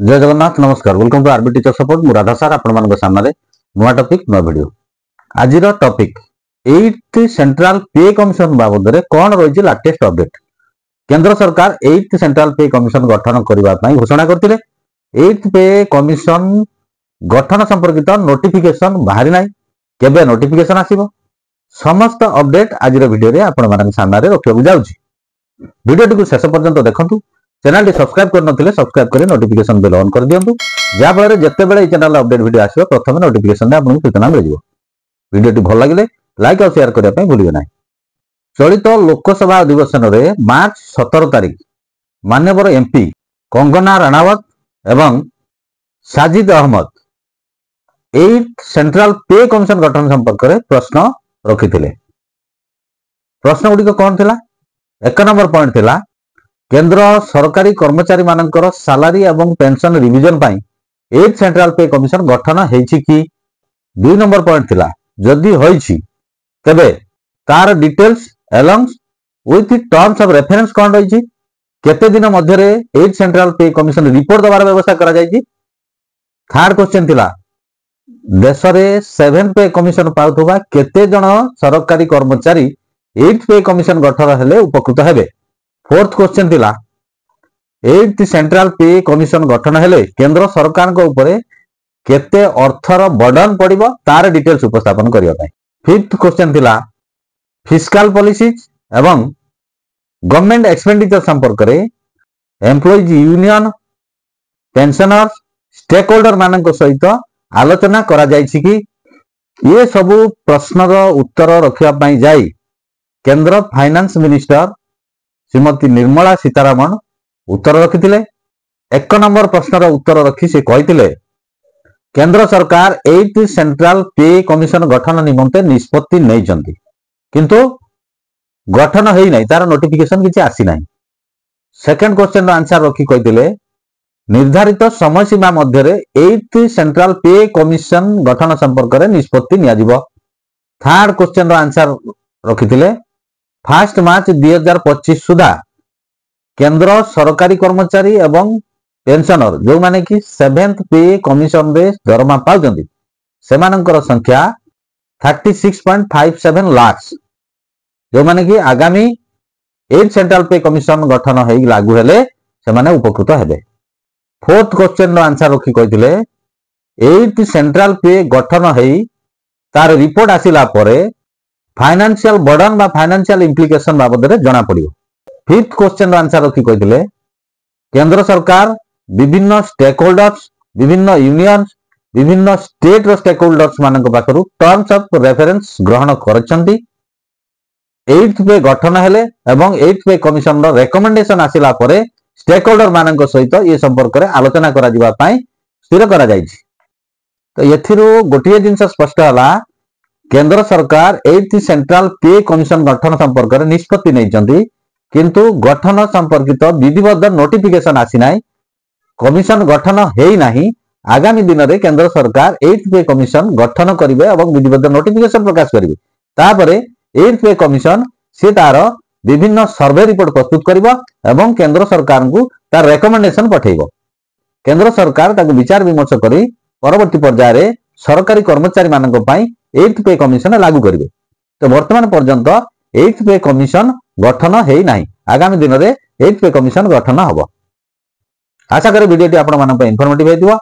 जय जगन्नाथ नमस्कार welcome to RB teacher support मु राधा सार आपण मान सामने नुआ टॉपिक नुआ वीडियो आज topic 8th central pay commission बाबद रे कौन रही लेटेस्ट अपडेट। केंद्र सरकार 8th सेंट्रल पे कमिशन गठन करने घोषणा करते 8th पे कमिशन गठन संपर्कित नोटिफिकेशन बाहरी ना केबे नोटिफिकेशन आसीबो समस्त अपडेट आज वीडियो रे आपण मान सामने रखा जाउची। वीडियो टी शेष पर्यंत देखंतु। चैनल टी सब्सक्राइब करनथिले सब्सक्राइब करी नोटिफिकेशन बेल ऑन कर दियंतु जा फल जते बेले चैनल अपडेट वीडियो आसीबो प्रथम नोटिफिकेशन आपन सूचना मिल जिवो। वीडियो टी भल लागिले लाइक और शेयर करिया पय भूलिबे नाही। चलित लोकसभा अधिवेशन रे मार्च 17 तारिख माननीय एमपी कंगना रणावत एवं Sajid Ahmed 8th central pay commission गठन संपर्क में प्रश्न रखिथिले। प्रश्न गुड़िक कौन थिला? 1 नंबर पॉइंट थिला केंद्र सरकारी कर्मचारी मानकर सालारी एवं पेंशन रिविजन पाई 8th सेंट्रल पे कमिशन गठन हेछि कि। 2 नंबर पॉइंट थिला जदि होइछि तबे तार details along with terms of reference कोन रहिछि केते दिन मध्य रे 8th central pay commission report दबार व्यवस्था करा जाइछि। थर्ड क्वेश्चन थिला देश रे 7th पे कमिशन पाउथबा केते जण सरकारी कर्मचारी 8th पे कमिशन गठन हेले उपकृत हेबे। फोर्थ क्वेश्चन थिला 8th सेंट्रल पे कमिशन गठन हेले केंद्र सरकार को ऊपर केते अर्थर बर्डन पड़िबो तार डिटेल्स उपस्थापन करिया पय। फिफ्थ क्वेश्चन थिला फिस्कल पॉलिसीज एवं गवर्नमेंट एक्सपेंडिचर संपर्क रे employees union pensioners stakeholder मानक सहित आलोचना करा जायछि कि ये सब प्रश्नर उत्तर रखिया पय जाई केंद्र फाइनेंस मिनिस्टर श्रीमती निर्मला सीतारमण उत्तर रखिथिले। 1 नंबर प्रश्नर उत्तर रखी से कहिथिले केंद्र सरकार 8th सेंट्रल पे कमिशन गठन निमंते निष्पत्ति नै जंती किंतु गठन हेई नै तार नोटिफिकेशन किछि आसी नै। सेकंड क्वेश्चन रो आंसर रखी कहिथिले निर्धारित समय सीमा मध्य रे 8th सेंट्रल पे कमिशन गठन संपर्क रे निष्पत्ति निया जिवो। थर्ड क्वेश्चन रो आंसर रखिथिले 1 मार्च 2025 सुधा केंद्र सरकारी कर्मचारी एवं पेंशनर जो माने कि 7th पे कमिशन रे दरमा पाउजंती सेमानकर संख्या 36.57 लाख जो माने कि आगामी 8th सेंट्रल पे कमिशन गठन हेई लागू हेले से माने उपकृत हेबे। फोर्थ क्वेश्चन रो आंसर रखी कहिथिले 8th सेंट्रल पे गठन हेई तार रिपोर्ट आसिला परे फाइनेंशियल बर्डन बा फाइनेंशियल इंप्लिकेशन बाबद रे जना पड़ियो। फिफ्थ क्वेश्चन रो आंसर रखी कहिथिले केंद्र सरकार विभिन्न स्टेक होल्डर्स विभिन्न यूनियंस विभिन्न स्टेट रो स्टेक होल्डर्स मानक पाखरु टर्म्स ऑफ रेफरेंस ग्रहण करछंती 8th पे गठन हेले एवं 8th पे कमिशन रो रिकमेंडेशन आसिला परे स्टेक होल्डर मानक सहित ये संपर्क रे आलोचना करा जिबा पई स्थिर करा जायछि। तो एथिरो गोटिए जिंस स्पष्ट हला केंद्र सरकार 8th सेंट्रल पे कमिशन गठन संपर्क में निष्पत्ति नहीं किंतु गठन संपर्कित विधिबद्ध नोटिफिकेशन आसी ना कमिशन गठन हेई नाही आगामी दिन में केंद्र सरकार 8th पे कमिशन गठन करेंगे और विधिबद्ध नोटिफिकेशन प्रकाश करेंगे। तापर 8th पे कमिशन से तार विभिन्न सर्वे रिपोर्ट प्रस्तुत करिबो एवं केंद्र सरकार को तार रेकमेंडेशन पठेइबो। केंद्र सरकार ताको विचार विमर्श करी परवर्ती पर्याय रे सरकारी कर्मचारी मानक पई 8th पे कमिशन लागू करेंगे। तो वर्तमान पर्यंत 8th पे कमिशन गठन हेई नाही आगामी दिन में 8th पे कमिशन गठन हबो। आशा करी वीडियो आपण मान पे इन्फॉर्मेटिव हेतिबो।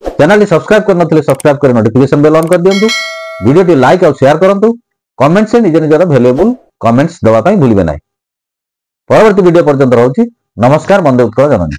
चैनल सब्सक्राइब करनथिले सब्सक्राइब कर नोटिफिकेशन बेल ऑन कर दियंतु। वीडियो लाइक और शेयर करंतु कमेंट से निज निजर वैल्यूएबल कमेंट्स दवा पई भूलिबे नाही। परवर्ती वीडियो पर्यंत रहउची नमस्कार बंदे उत्कल जननी।